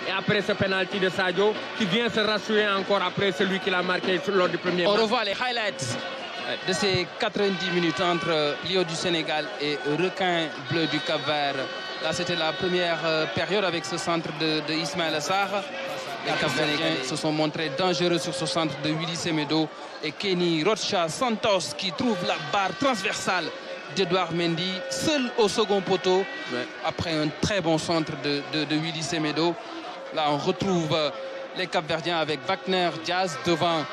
Et après ce penalty de Sadio, qui vient se rassurer encore après celui qu'il a marqué lors du premier match. On revoit les highlights de ces 90 minutes entre Lion du Sénégal et Requin Bleu du Cap-Vert. Là, c'était la première période avec ce centre de Ismaïla Sarr. Les Cap-Verdiens se sont montrés dangereux sur ce centre de Willy Semedo et Kenny Rocha Santos qui trouve la barre transversale d'Edouard Mendy, seul au second poteau, après un très bon centre de Willy Semedo. Là, on retrouve les Cap-Verdiens avec Wagner Diaz devant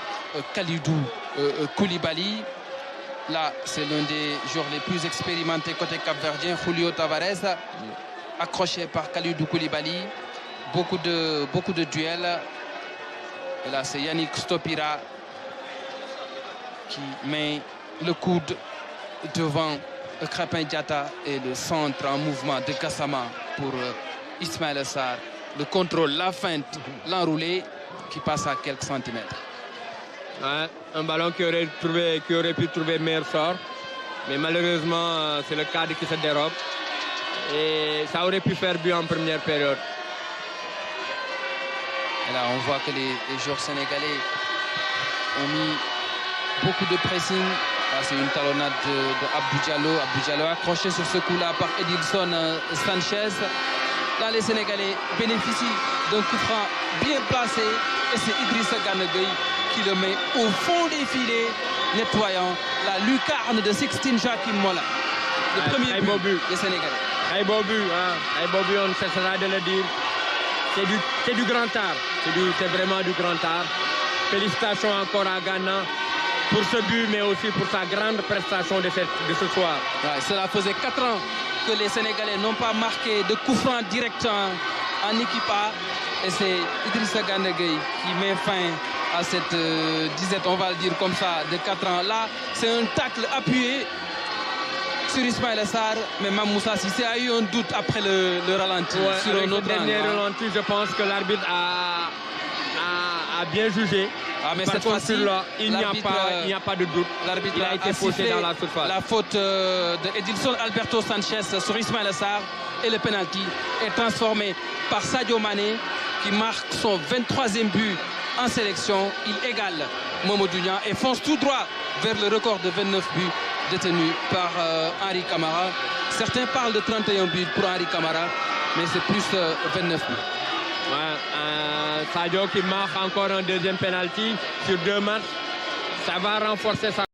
Kalidou Koulibaly. Là, c'est l'un des joueurs les plus expérimentés côté Cap-Verdien, Julio Tavares, accroché par Kalidou Koulibaly. Beaucoup de duels. Et là, c'est Yannick Stopira qui met le coude devant Krépin Diatta et le centre en mouvement de Gassama pour Ismaïla Sarr. Le contrôle, la feinte, l'enroulé qui passe à quelques centimètres. Ouais, un ballon qui aurait pu trouver meilleur sort. Mais malheureusement, c'est le cadre qui se dérobe. Et ça aurait pu faire but en première période. Et là, on voit que les joueurs sénégalais ont mis beaucoup de pressing. Là, c'est une talonnade de Abdou Diallo. Abdou Diallo accroché sur ce coup-là par Edilson Sanchez. Là, les Sénégalais bénéficient d'un coup franc bien placé. Et c'est Idrissa Gana Gueye qui le met au fond des filets, nettoyant la lucarne de Sixtine Joachim Mola. Le premier but des Sénégalais. Très beau but, très beau but, on ne cessera de le dire. C'est du grand art. C'est vraiment du grand art. Félicitations encore à Ghana pour ce but, mais aussi pour sa grande prestation de ce soir. Ouais, cela faisait 4 ans que les Sénégalais n'ont pas marqué de coup franc direct en équipe A. Et c'est Idrissa Gana Gueye qui met fin à cette disette, on va le dire comme ça, de 4 ans. Là, c'est un tacle appuyé sur Ismaïla Sarr, mais Mamoussa Cissé a eu un doute après le ralenti. Ouais, sur un autre dernier ralenti, je pense que l'arbitre a bien jugé. Ah, mais par cette contre, fois-ci, il n'y a pas de doute. L'arbitre a été faussé dans la surface. La faute de Edilson Alberto Sanchez sur Ismaïla Sarr et le penalty est transformé par Sadio Mané qui marque son 23e but en sélection. Il égale Mamadou Niang et fonce tout droit vers le record de 29 buts détenu par Henri Camara. Certains parlent de 31 buts pour Henri Camara, mais c'est plus 29 buts. Ouais, Sadio qui marque encore un deuxième penalty sur 2 matchs. Ça va renforcer sa